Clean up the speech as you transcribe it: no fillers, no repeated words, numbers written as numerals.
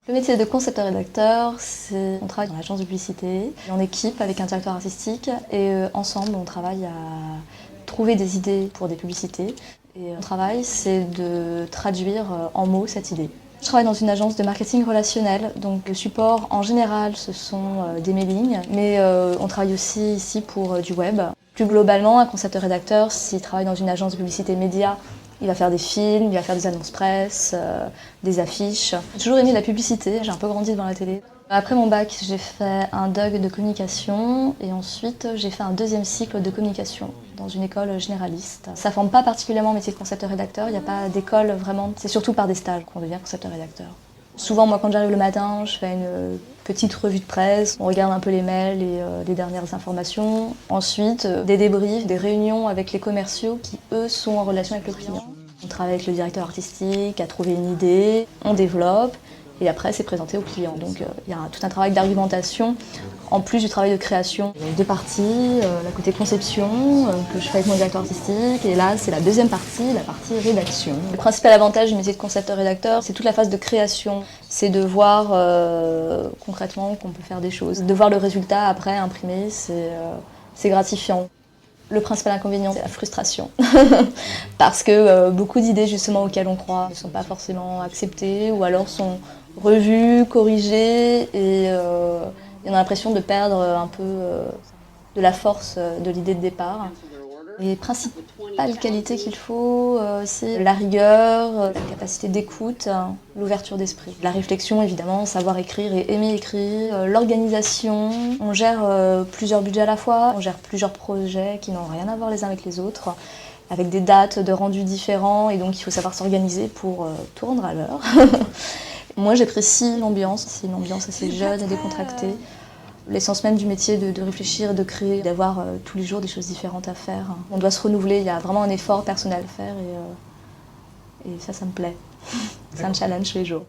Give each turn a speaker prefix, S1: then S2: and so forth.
S1: Le métier de concepteur-rédacteur, c'est on travaille dans l'agence de publicité, en équipe avec un directeur artistique et ensemble on travaille à trouver des idées pour des publicités. Et mon travail c'est de traduire en mots cette idée. Je travaille dans une agence de marketing relationnel, donc le support en général ce sont des mailings, mais on travaille aussi ici pour du web. Plus globalement, un concepteur-rédacteur, s'il travaille dans une agence de publicité média, il va faire des films, il va faire des annonces presse, des affiches. J'ai toujours aimé la publicité, j'ai un peu grandi devant la télé. Après mon bac, j'ai fait un DUG de communication et ensuite j'ai fait un deuxième cycle de communication dans une école généraliste. Ça ne forme pas particulièrement au métier de concepteur-rédacteur, il n'y a pas d'école vraiment, c'est surtout par des stages qu'on devient concepteur-rédacteur. Souvent, moi, quand j'arrive le matin, je fais une petite revue de presse, on regarde un peu les mails et les dernières informations. Ensuite, des débriefs, des réunions avec les commerciaux qui, eux, sont en relation avec le client. On travaille avec le directeur artistique à trouver une idée, on développe et après, c'est présenté au client. Donc, il y a tout un travail d'argumentation en plus du travail de création. Il y a deux parties, la côté conception que je fais avec mon directeur artistique et là c'est la deuxième partie, la partie rédaction. Le principal avantage du métier de concepteur-rédacteur, c'est toute la phase de création. C'est de voir concrètement qu'on peut faire des choses. De voir le résultat après imprimé, c'est gratifiant. Le principal inconvénient, c'est la frustration. Parce que beaucoup d'idées justement auxquelles on croit ne sont pas forcément acceptées ou alors sont revues, corrigées et on a l'impression de perdre un peu de la force de l'idée de départ. Les principales qualités qu'il faut, c'est la rigueur, la capacité d'écoute, l'ouverture d'esprit. La réflexion, évidemment, savoir écrire et aimer écrire, l'organisation. On gère plusieurs budgets à la fois, on gère plusieurs projets qui n'ont rien à voir les uns avec les autres, avec des dates de rendus différents, et donc il faut savoir s'organiser pour tout rendre à l'heure. Moi, j'apprécie l'ambiance, c'est une ambiance assez jeune et décontractée. L'essence même du métier de réfléchir, de créer, d'avoir tous les jours des choses différentes à faire. On doit se renouveler, il y a vraiment un effort personnel à faire et ça me plaît. C'est un challenge tous les jours.